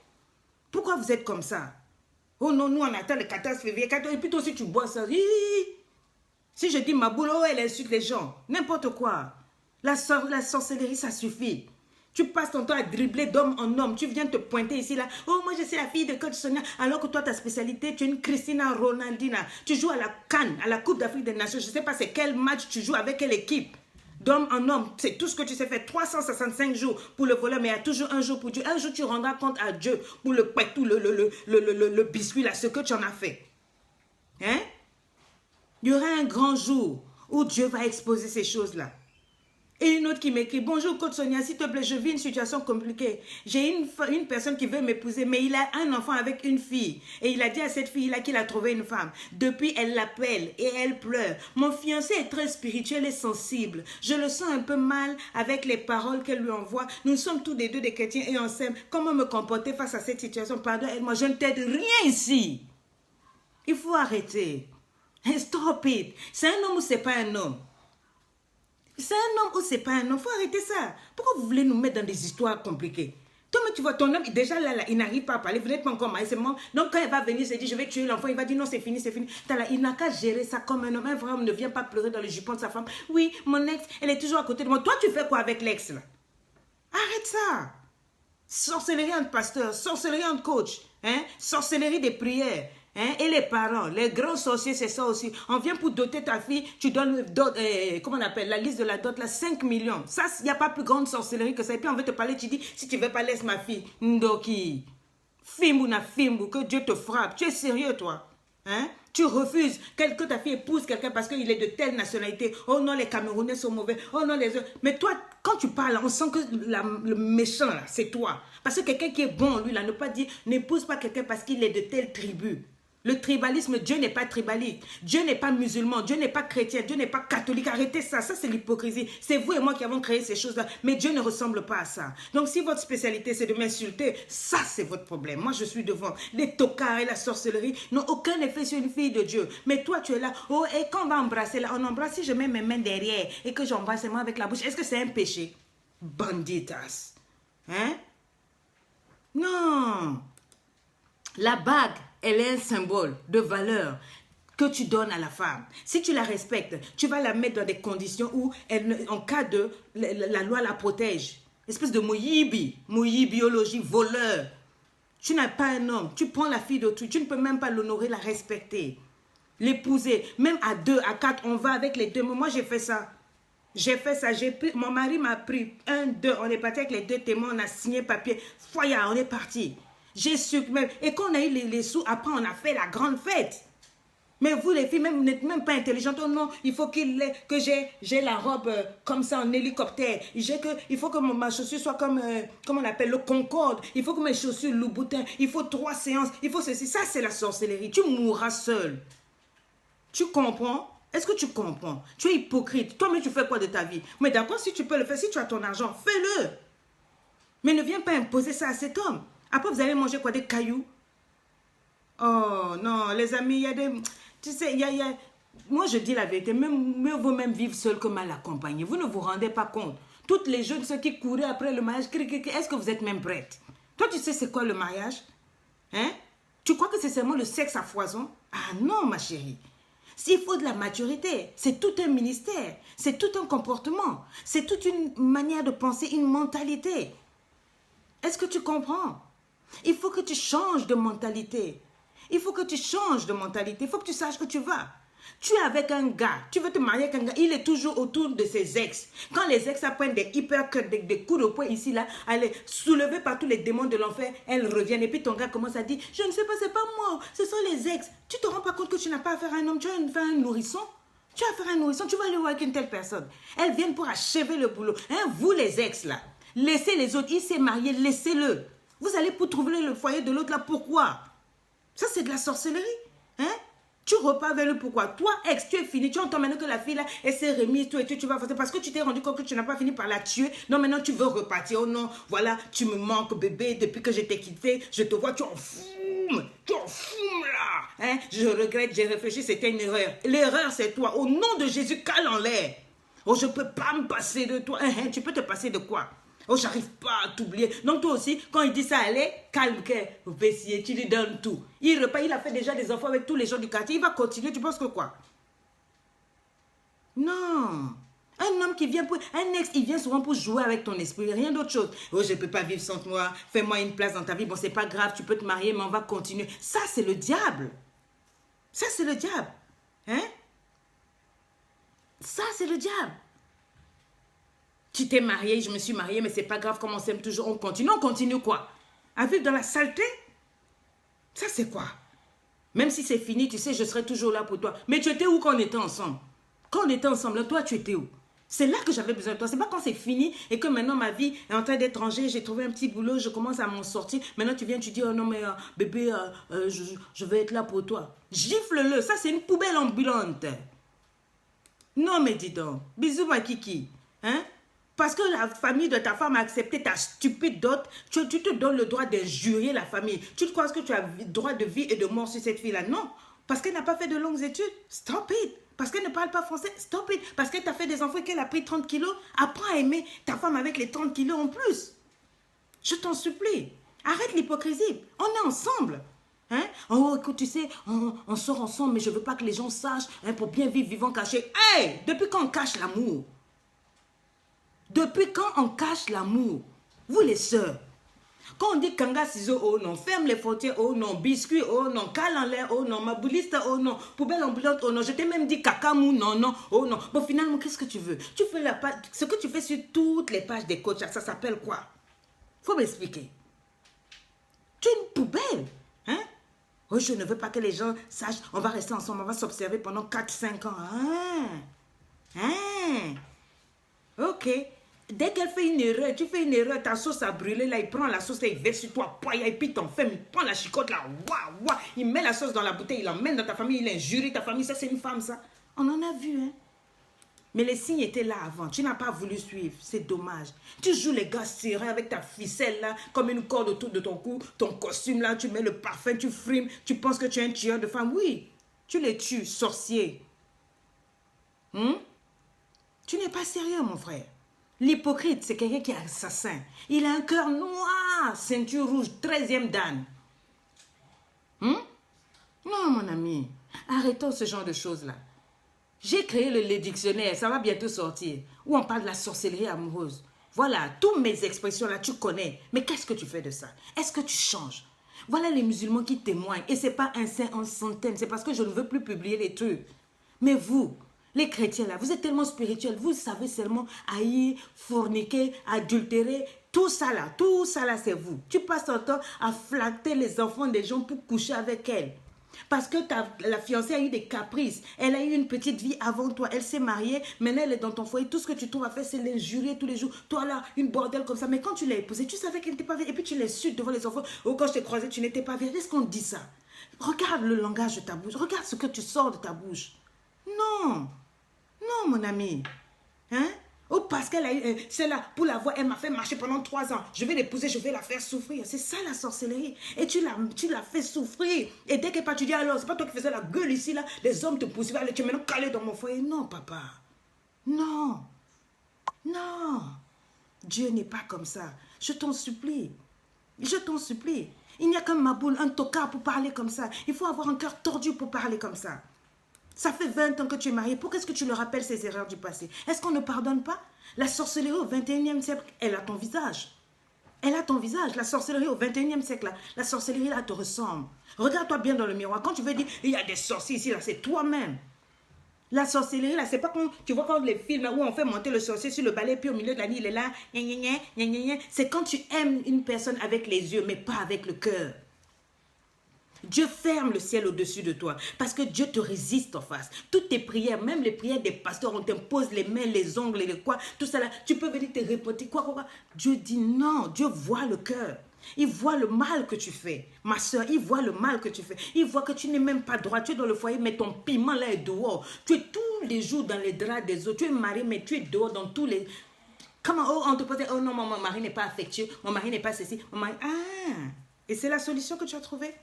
Pourquoi vous êtes comme ça? Oh non, nous, on attend le 14 février. Et puis toi aussi, tu bois ça. Si je dis ma boule, oh, elle insulte les gens. N'importe quoi. La sorcellerie, ça suffit. Tu passes ton temps à dribbler d'homme en homme. Tu viens te pointer ici, là. Oh, moi, je suis la fille de coach Sonia. Alors que toi, ta spécialité, tu es une Christina Ronaldina. Tu joues à la CAN, à la Coupe d'Afrique des Nations. Je ne sais pas c'est quel match tu joues avec quelle équipe. D'homme en homme, c'est tout ce que tu sais faire. 365 jours pour le voler, mais il y a toujours un jour pour Dieu. Un jour, tu rendras compte à Dieu pour le tout le biscuit, là, ce que tu en as fait. Hein? Il y aura un grand jour où Dieu va exposer ces choses-là. Et une autre qui m'écrit, bonjour Coach Sonia, s'il te plaît, je vis une situation compliquée. J'ai une personne qui veut m'épouser, mais il a un enfant avec une fille. Et il a dit à cette fille-là qu'il a trouvé une femme. Depuis, elle l'appelle et elle pleure. Mon fiancé est très spirituel et sensible. Je le sens un peu mal avec les paroles qu'elle lui envoie. Nous sommes tous les deux des chrétiens et on s'aime. Comment me comporter face à cette situation? Pardon, aide-moi, je ne t'aide rien ici. Il faut arrêter. Stop it. C'est un homme ou c'est pas un homme? C'est un homme ou c'est pas un homme? Faut arrêter ça. Pourquoi vous voulez nous mettre dans des histoires compliquées? Toi, mais tu vois, ton homme, déjà là, il n'arrive pas à parler. Vous n'êtes pas encore marié, c'est mort. Donc, quand il va venir, il se dit, je vais tuer l'enfant. Il va dire, non, c'est fini, c'est fini. Il n'a qu'à gérer ça comme un homme. Un vrai homme ne vient pas pleurer dans le jupon de sa femme. Oui, mon ex, elle est toujours à côté de moi. Toi, tu fais quoi avec l'ex, là? Arrête ça. Sorcellerie entre pasteurs, sorcellerie entre coach, hein? Sorcellerie des prières. Hein? Et les parents, les grands sorciers, c'est ça aussi. On vient pour doter ta fille, tu donnes, comment on appelle, la liste de la dot, là, 5 millions. Ça, il n'y a pas plus grande sorcellerie que ça. Et puis on veut te parler, tu dis, si tu ne veux pas, laisse ma fille. Ndoki. Fimbu na fimbu, que Dieu te frappe. Tu es sérieux, toi? Hein? Tu refuses que ta fille épouse quelqu'un parce qu'il est de telle nationalité. Oh non, les Camerounais sont mauvais. Oh non, les autres. Mais toi, quand tu parles, on sent que le méchant, là, c'est toi. Parce que quelqu'un qui est bon, lui, là, ne pas dire, n'épouse pas quelqu'un parce qu'il est de telle tribu. Le tribalisme, Dieu n'est pas tribaliste. Dieu n'est pas musulman. Dieu n'est pas chrétien. Dieu n'est pas catholique. Arrêtez ça. Ça, c'est l'hypocrisie. C'est vous et moi qui avons créé ces choses-là. Mais Dieu ne ressemble pas à ça. Donc, si votre spécialité, c'est de m'insulter, ça, c'est votre problème. Moi, je suis devant. Les tocards et la sorcellerie n'ont aucun effet sur une fille de Dieu. Mais toi, tu es là. Oh, et quand on va embrasser, là, on embrasse. Si je mets mes mains derrière et que j'embrasse seulement avec la bouche, est-ce que c'est un péché? Banditas. Hein? Non. La bague, elle est un symbole de valeur que tu donnes à la femme. Si tu la respectes, tu vas la mettre dans des conditions où, en cas de, la loi la protège. Espèce de biologie, voleur. Tu n'as pas un homme, tu prends la fille d'autrui, tu ne peux même pas l'honorer, la respecter. L'épouser, même à 2, à 4, on va avec les deux. Moi, j'ai fait ça. J'ai fait ça, mon mari m'a pris 1, 2, on est parti avec les 2 témoins, on a signé papier. Foya, on est parti. J'ai su même. Et quand on a eu les sous, après on a fait la grande fête. Mais vous les filles, même, vous n'êtes même pas intelligentes. Oh non, il faut que j'ai la robe comme ça en hélicoptère. Il faut que ma chaussure soit comme, comment on appelle, le Concorde. Il faut que mes chaussures Louboutin. Il faut 3 séances. Il faut ceci. Ça, c'est la sorcellerie. Tu mourras seul. Tu comprends? Est-ce que tu comprends? Tu es hypocrite. Toi-même, tu fais quoi de ta vie? Mais d'accord, si tu peux le faire, si tu as ton argent, fais-le. Mais ne viens pas imposer ça à cet homme. Après, vous allez manger quoi? Des cailloux? Oh, non, les amis, il y a des... Tu sais, moi, je dis la vérité, mieux vaut-même vivre seul que mal accompagné. Vous ne vous rendez pas compte. Toutes les jeunes, ceux qui couraient après le mariage, est-ce que vous êtes même prêtes? Toi, tu sais c'est quoi le mariage? Hein? Tu crois que c'est seulement le sexe à foison? Ah non, ma chérie. S'il faut de la maturité, c'est tout un ministère, c'est tout un comportement, c'est toute une manière de penser, une mentalité. Est-ce que tu comprends? Il faut que tu changes de mentalité. Il faut que tu changes de mentalité. Il faut que tu saches où tu vas. Tu es avec un gars, tu veux te marier avec un gars, il est toujours autour de ses ex. Quand les ex apprennent des hypercuts, des coups de poing ici, là, elle est soulevée par tous les démons de l'enfer, elles reviennent. Et puis ton gars commence à dire, je ne sais pas, c'est pas moi, ce sont les ex. Tu te rends pas compte que tu n'as pas affaire à un homme, tu as affaire à un nourrisson. Tu as affaire à un nourrisson, tu vas aller voir avec une telle personne. Elles viennent pour achever le boulot. Hein, vous les ex, là, laissez les autres, il s'est marié, laissez-le. Vous allez pour trouver le foyer de l'autre, là, pourquoi? Ça, c'est de la sorcellerie. Hein? Tu repars vers le pourquoi. Toi, ex, tu es fini. Tu entends maintenant que la fille là, elle s'est remise, tout et tout, tu vas faire parce que tu t'es rendu compte que tu n'as pas fini par la tuer. Non, maintenant tu veux repartir. Oh non, voilà, tu me manques, bébé. Depuis que je t'ai quitté, je te vois, tu en fumes. Tu en fumes là. Hein? Je regrette, j'ai réfléchi, c'était une erreur. L'erreur, c'est toi. Au nom de Jésus, cale en l'air. Oh, je ne peux pas me passer de toi. Hein? Tu peux te passer de quoi? Oh, j'arrive pas à t'oublier. Donc toi aussi, quand il dit ça, allez, calme, vous essayer, tu lui donnes tout. Il repart, il a fait déjà des enfants avec tous les gens du quartier. Il va continuer, tu penses que quoi? Non. Un homme qui vient pour... Un ex, il vient souvent pour jouer avec ton esprit, rien d'autre chose. Oh, je ne peux pas vivre sans toi. Fais-moi une place dans ta vie. Bon, c'est pas grave, tu peux te marier, mais on va continuer. Ça, c'est le diable. Ça, c'est le diable. Hein? Ça, c'est le diable. Tu t'es marié, je me suis mariée, mais c'est pas grave, comme on s'aime toujours, on continue quoi? À vivre dans la saleté? Ça c'est quoi? Même si c'est fini, tu sais, je serai toujours là pour toi. Mais tu étais où quand on était ensemble? Quand on était ensemble, toi tu étais où? C'est là que j'avais besoin de toi. C'est pas quand c'est fini et que maintenant ma vie est en train d'être rangée, j'ai trouvé un petit boulot, je commence à m'en sortir. Maintenant tu viens, tu dis, oh non mais bébé, je vais être là pour toi. Gifle-le, ça c'est une poubelle ambulante. Non mais dis donc, bisous ma kiki. Hein? Parce que la famille de ta femme a accepté ta stupide dot, tu te donnes le droit d'injurier la famille. Tu te crois que tu as le droit de vie et de mort sur cette fille-là? Non. Parce qu'elle n'a pas fait de longues études. Stop it. Parce qu'elle ne parle pas français. Stop it. Parce qu'elle t'a fait des enfants et qu'elle a pris 30 kilos. Apprends à aimer ta femme avec les 30 kilos en plus. Je t'en supplie. Arrête l'hypocrisie. On est ensemble. Hein? Oh, écoute, tu sais, on sort ensemble, mais je ne veux pas que les gens sachent, hein, pour bien vivre, vivant caché. Hey! Depuis quand on cache l'amour? Depuis quand on cache l'amour? Vous les sœurs. Quand on dit kanga ciseaux, oh non, ferme les frontières, oh non, biscuit, oh non, cale en l'air, oh non, mabouliste, oh non, poubelle ambulante, oh non, je t'ai même dit cacamou, non, non, oh non. Bon, finalement, qu'est-ce que tu veux? Tu fais la page, ce que tu fais sur toutes les pages des coachs, ça s'appelle quoi? Faut m'expliquer. Tu es une poubelle, hein? Oh, je ne veux pas que les gens sachent, on va rester ensemble, on va s'observer pendant 4-5 ans. Ok. Dès qu'elle fait une erreur, tu fais une erreur, ta sauce a brûlé, là, il prend la sauce, là, il verse sur toi, poya, il pique ton femme, il prend la chicotte, là, waouh, waouh, il met la sauce dans la bouteille, il l'emmène dans ta famille, il injurie ta famille, ça c'est une femme, ça. On en a vu, hein. Mais les signes étaient là avant, tu n'as pas voulu suivre, c'est dommage. Tu joues les gars serrés avec ta ficelle, là, comme une corde autour de ton cou, ton costume, là, tu mets le parfum, tu frimes, tu penses que tu es un tueur de femmes, oui, tu les tues, sorcier. Tu n'es pas sérieux, mon frère. L'hypocrite, c'est quelqu'un qui est assassin. Il a un cœur noir, ceinture rouge, 13e dan. Non, mon ami. Arrêtons ce genre de choses-là. J'ai créé le dictionnaire, ça va bientôt sortir, où on parle de la sorcellerie amoureuse. Voilà, toutes mes expressions-là, tu connais. Mais qu'est-ce que tu fais de ça? Est-ce que tu changes? Voilà les musulmans qui témoignent. Et ce n'est pas un saint en centaines, c'est parce que je ne veux plus publier les trucs. Mais vous... Les chrétiens là, vous êtes tellement spirituels, vous savez seulement haïr, forniquer, adultérer, tout ça là c'est vous. Tu passes ton temps à flatter les enfants des gens pour coucher avec elles. Parce que la fiancée a eu des caprices, elle a eu une petite vie avant toi, elle s'est mariée, maintenant elle est dans ton foyer, tout ce que tu trouves à faire c'est l'injurier tous les jours. Toi là, une bordelle comme ça, mais quand tu l'as épousée, tu savais qu'elle n'était pas vierge, et puis tu l'insultes devant les enfants, ou quand je t'ai croisé, tu n'étais pas vierge. Est-ce qu'on dit ça? Regarde le langage de ta bouche, regarde ce que tu sors de ta bouche. Non. Non, mon ami. Hein? Oh, parce qu'elle a eu... c'est là, pour la voir, elle m'a fait marcher pendant 3 ans. Je vais l'épouser, je vais la faire souffrir. C'est ça la sorcellerie. Et tu l'as fait souffrir. Et dès qu'elle part, tu dis alors, c'est pas toi qui faisais la gueule ici, là. Les hommes te poursuivent, allez, tu es maintenant calé dans mon foyer. Non, papa. Non. Non. Dieu n'est pas comme ça. Je t'en supplie. Je t'en supplie. Il n'y a qu'un maboule, un tocard pour parler comme ça. Il faut avoir un cœur tordu pour parler comme ça. Ça fait 20 ans que tu es marié. Pourquoi est-ce que tu le rappelles ces erreurs du passé? Est-ce qu'on ne pardonne pas? La sorcellerie au 21e siècle, elle a ton visage. Elle a ton visage. La sorcellerie au 21e siècle, la sorcellerie là te ressemble. Regarde-toi bien dans le miroir. Quand tu veux dire, il y a des sorciers ici, là, c'est toi-même. La sorcellerie, là, c'est pas comme, tu vois, comme les films là, où on fait monter le sorcier sur le balai, puis au milieu de la nuit, il est là, c'est quand tu aimes une personne avec les yeux, mais pas avec le cœur. Dieu ferme le ciel au-dessus de toi, parce que Dieu te résiste en face. Toutes tes prières, même les prières des pasteurs, on t'impose les mains, les ongles, les quoi, tout ça là, tu peux venir te répéter, quoi. Dieu dit non, Dieu voit le cœur. Il voit le mal que tu fais. Ma soeur, il voit le mal que tu fais. Il voit que tu n'es même pas droit. Tu es dans le foyer, mais ton piment là est dehors. Tu es tous les jours dans les draps des autres. Tu es marié, mais tu es dehors dans tous les... Comment on te pose, oh non, mon mari n'est pas affectueux. Mon mari n'est pas ceci. Mon mari... Ah, et c'est la solution que tu as trouvée.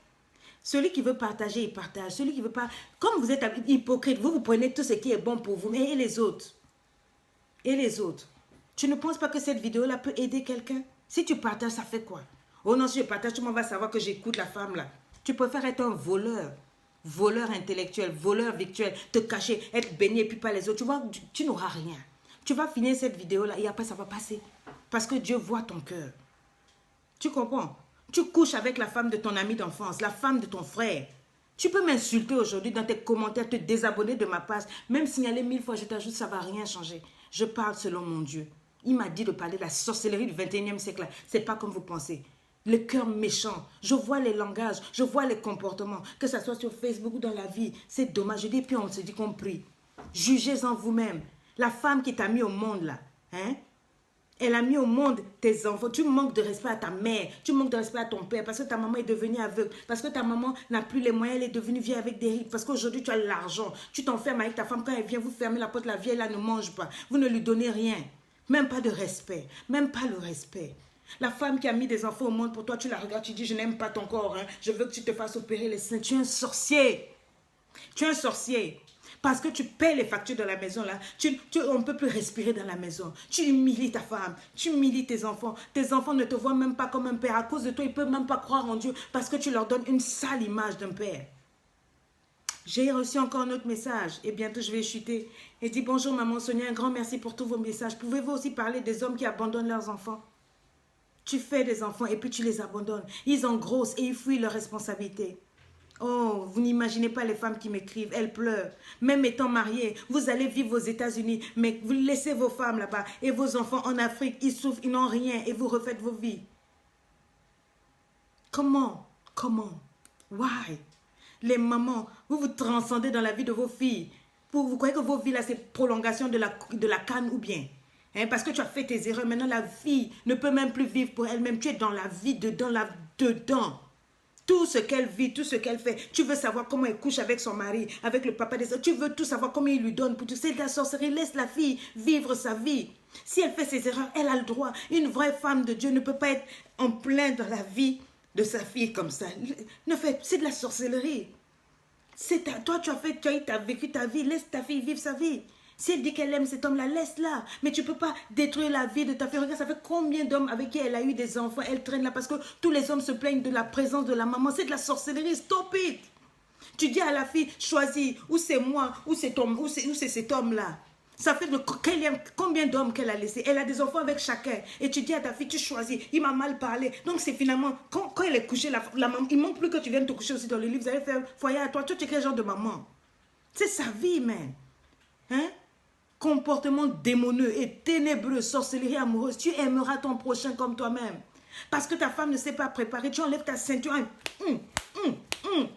Celui qui veut partager, il partage. Celui qui veut pas... Comme vous êtes hypocrite, vous prenez tout ce qui est bon pour vous. Mais et les autres? Et les autres? Tu ne penses pas que cette vidéo-là peut aider quelqu'un? Si tu partages, ça fait quoi? Oh non, si je partage, tout le monde va savoir que j'écoute la femme là. Tu préfères être un voleur. Voleur intellectuel, voleur virtuel, te cacher, être baigné et puis pas les autres. Tu vois, tu n'auras rien. Tu vas finir cette vidéo-là et après ça va passer. Parce que Dieu voit ton cœur. Tu comprends? Tu couches avec la femme de ton ami d'enfance, la femme de ton frère. Tu peux m'insulter aujourd'hui dans tes commentaires, te désabonner de ma page. Même signaler 1000 fois, je t'ajoute, ça ne va rien changer. Je parle selon mon Dieu. Il m'a dit de parler de la sorcellerie du 21e siècle. Ce n'est pas comme vous pensez. Le cœur méchant. Je vois les langages, je vois les comportements. Que ce soit sur Facebook ou dans la vie. C'est dommage. Je dis, puis on se dit qu'on prie. Jugez-en vous-même. La femme qui t'a mis au monde là. Hein? Elle a mis au monde tes enfants. Tu manques de respect à ta mère. Tu manques de respect à ton père. Parce que ta maman est devenue aveugle. Parce que ta maman n'a plus les moyens. Elle est devenue vieille avec des rides. Parce qu'aujourd'hui, tu as l'argent. Tu t'enfermes avec ta femme. Quand elle vient, vous fermez la porte. La vieille là ne mange pas. Vous ne lui donnez rien. Même pas de respect. Même pas le respect. La femme qui a mis des enfants au monde pour toi, tu la regardes, tu dis, je n'aime pas ton corps. Hein. Je veux que tu te fasses opérer les seins. Tu es un sorcier. Tu es un sorcier. Parce que tu paies les factures de la maison là. On ne peut plus respirer dans la maison. Tu humilies ta femme. Tu humilies tes enfants. Tes enfants ne te voient même pas comme un père. À cause de toi, ils ne peuvent même pas croire en Dieu. Parce que tu leur donnes une sale image d'un père. J'ai reçu encore un autre message. Et bientôt, je vais chuter. Et dit, bonjour maman Sonia, un grand merci pour tous vos messages. Pouvez-vous aussi parler des hommes qui abandonnent leurs enfants? Tu fais des enfants et puis tu les abandonnes. Ils engrossent et ils fuient leurs responsabilités. Oh, vous n'imaginez pas les femmes qui m'écrivent, elles pleurent. Même étant mariées, vous allez vivre aux États-Unis, mais vous laissez vos femmes là-bas et vos enfants en Afrique, ils souffrent, ils n'ont rien et vous refaites vos vies. Comment? Why? Les mamans, vous vous transcendez dans la vie de vos filles. Vous croyez que vos vies là, c'est prolongation de la canne ou bien? Hein, parce que tu as fait tes erreurs, maintenant la vie ne peut même plus vivre pour elle-même. Tu es dans la vie dedans. Tout ce qu'elle vit, tout ce qu'elle fait. Tu veux savoir comment elle couche avec son mari, avec le papa des autres. Tu veux tout savoir comment il lui donne pour tout. C'est de la sorcellerie. Laisse la fille vivre sa vie. Si elle fait ses erreurs, elle a le droit. Une vraie femme de Dieu ne peut pas être en plein dans la vie de sa fille comme ça. C'est de la sorcellerie. Toi, tu as vécu ta vie. Laisse ta fille vivre sa vie. Si elle dit qu'elle aime cet homme-là, laisse-la. Mais tu ne peux pas détruire la vie de ta fille. Regarde, ça fait combien d'hommes avec qui elle a eu des enfants. Elle traîne là parce que tous les hommes se plaignent de la présence de la maman. C'est de la sorcellerie. Stop it. Tu dis à la fille, choisis. Ou c'est moi, ou c'est cet homme-là. Ça fait combien d'hommes qu'elle a laissé. Elle a des enfants avec chacun. Et tu dis à ta fille, tu choisis. Il m'a mal parlé. Donc c'est finalement, quand elle est couchée, la maman, il ne manque plus que tu viennes te coucher aussi dans le lit. Vous allez faire foyer à toi. Tu es quel genre de maman? C'est sa vie, man. Hein? Comportement démoneux et ténébreux, sorcellerie amoureuse, tu aimeras ton prochain comme toi-même. Parce que ta femme ne s'est pas préparée, tu enlèves ta ceinture,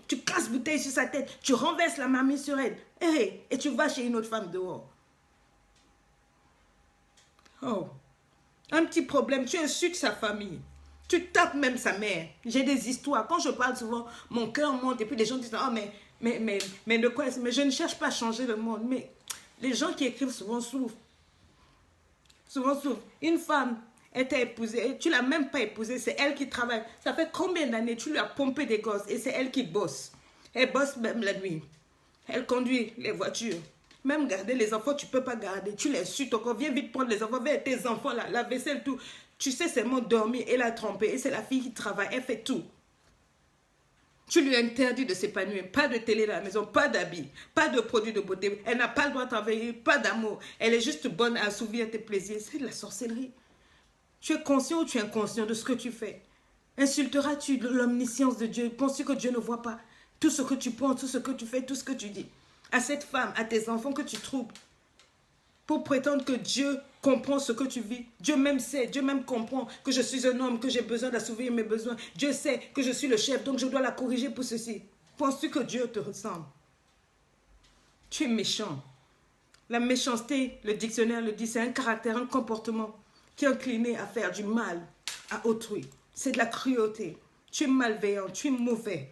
tu casses bouteille sur sa tête, tu renverses la mamie sur elle, et tu vas chez une autre femme dehors. Oh, un petit problème, tu insultes sa famille. Tu tapes même sa mère. J'ai des histoires. Quand je parle souvent, mon cœur monte et puis les gens disent, oh, mais de quoi? Mais je ne cherche pas à changer le monde. Mais les gens qui écrivent souvent souffrent. Une femme était épousée, tu ne l'as même pas épousée, c'est elle qui travaille. Ça fait combien d'années tu lui as pompé des gosses et c'est elle qui bosse. Elle bosse même la nuit. Elle conduit les voitures. Même garder les enfants, tu ne peux pas garder. Tu les suis encore. Viens vite prendre les enfants. Viens tes enfants là. La vaisselle, tout. Tu sais seulement dormir et la tromper. Et c'est la fille qui travaille. Elle fait tout. Tu lui interdis de s'épanouir. Pas de télé dans la maison, pas d'habits, pas de produits de beauté. Elle n'a pas le droit de travailler, pas d'amour. Elle est juste bonne à assouvir tes plaisirs. C'est de la sorcellerie. Tu es conscient ou tu es inconscient de ce que tu fais? Insulteras-tu l'omniscience de Dieu? Penses-tu que Dieu ne voit pas tout ce que tu penses, tout ce que tu fais, tout ce que tu dis? À cette femme, à tes enfants que tu troubles, pour prétendre que Dieu comprend ce que tu vis. Dieu même sait, Dieu même comprend que je suis un homme, que j'ai besoin d'assouvir mes besoins. Dieu sait que je suis le chef, donc je dois la corriger pour ceci. Penses-tu que Dieu te ressemble? Tu es méchant. La méchanceté, le dictionnaire le dit, c'est un caractère, un comportement qui est incliné à faire du mal à autrui. C'est de la cruauté. Tu es malveillant, tu es mauvais.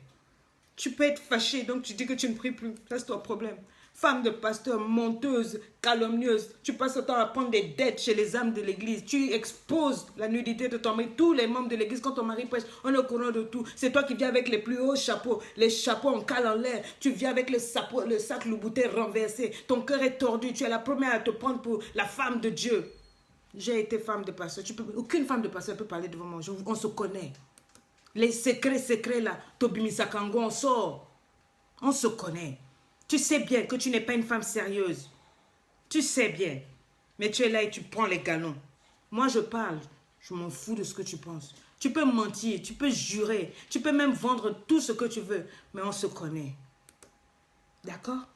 Tu peux être fâché, donc tu dis que tu ne pries plus. Ça, c'est ton problème. Femme de pasteur, menteuse, calomnieuse, tu passes ton temps à prendre des dettes chez les âmes de l'église. Tu exposes la nudité de ton mari. Tous les membres de l'église, quand ton mari prêche, on est au courant de tout. C'est toi qui viens avec les plus hauts chapeaux, les chapeaux en cale en l'air. Tu viens avec le sac louboutin renversé. Ton cœur est tordu. Tu es la première à te prendre pour la femme de Dieu. J'ai été femme de pasteur. Aucune femme de pasteur peut parler devant moi. On se connaît. Les secrets là, Tobimi Sakango, on sort. On se connaît. Tu sais bien que tu n'es pas une femme sérieuse. Tu sais bien. Mais tu es là et tu prends les galons. Moi, je parle. Je m'en fous de ce que tu penses. Tu peux mentir, tu peux jurer, tu peux même vendre tout ce que tu veux. Mais on se connaît. D'accord?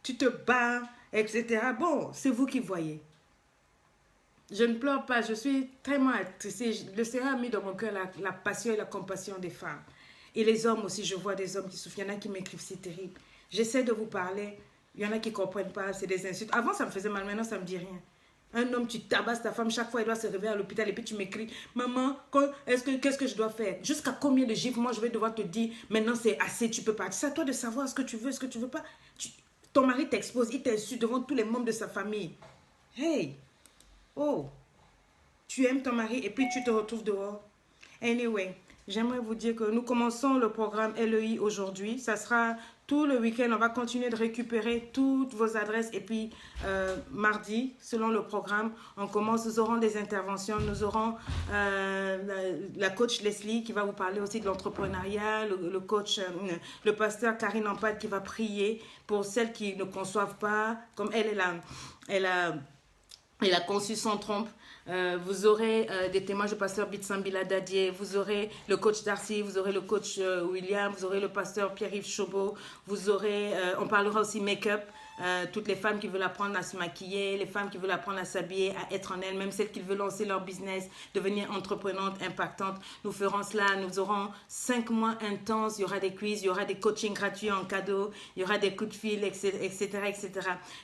Tu te bats, etc. Bon, c'est vous qui voyez. Je ne pleure pas, je suis tellement attristée. Le Seigneur a mis dans mon cœur la passion et la compassion des femmes. Et les hommes aussi, je vois des hommes qui souffrent. Il y en a qui m'écrivent, c'est terrible. J'essaie de vous parler. Il y en a qui ne comprennent pas, c'est des insultes. Avant, ça me faisait mal, maintenant, ça ne me dit rien. Un homme, tu tabasses ta femme, chaque fois, elle doit se réveiller à l'hôpital et puis tu m'écris, maman, qu'est-ce que je dois faire? Jusqu'à combien de gifles, moi, je vais devoir te dire, maintenant, c'est assez, tu peux pas. C'est à toi de savoir ce que tu veux, ce que tu veux pas. Ton mari t'expose, il t'insulte devant tous les membres de sa famille. Hey! Oh, tu aimes ton mari et puis tu te retrouves dehors. Anyway, j'aimerais vous dire que nous commençons le programme LEI aujourd'hui. Ça sera tout le week-end. On va continuer de récupérer toutes vos adresses. Et puis, mardi, selon le programme, on commence. Nous aurons des interventions. Nous aurons la coach Leslie qui va vous parler aussi de l'entrepreneuriat. Le pasteur Karine Ampad qui va prier pour celles qui ne conçoivent pas. Comme elle a conçu sans trompe. Vous aurez des témoins du pasteur Bitsambila Dadier, vous aurez le coach Darcy, vous aurez le coach William, vous aurez le pasteur Pierre-Yves Chaubeau, vous aurez, on parlera aussi make-up, toutes les femmes qui veulent apprendre à se maquiller, les femmes qui veulent apprendre à s'habiller, à être en elles, même celles qui veulent lancer leur business, devenir entreprenantes, impactantes. Nous ferons cela, nous aurons 5 mois intenses, il y aura des quiz, il y aura des coachings gratuits en cadeau, il y aura des coups de fil, etc. etc.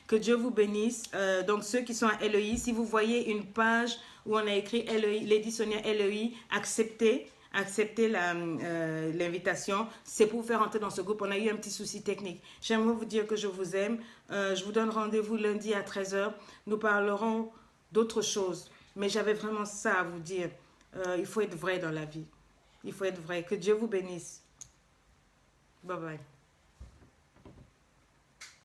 Que Dieu vous bénisse. Donc ceux qui sont à LEI, si vous voyez une page où on a écrit LEI, Lady Sonia LEI, acceptez l'invitation. C'est pour vous faire entrer dans ce groupe. On a eu un petit souci technique. J'aimerais vous dire que je vous aime. Je vous donne rendez-vous lundi à 13 h. Nous parlerons d'autres choses. Mais j'avais vraiment ça à vous dire. Il faut être vrai dans la vie. Il faut être vrai. Que Dieu vous bénisse. Bye bye.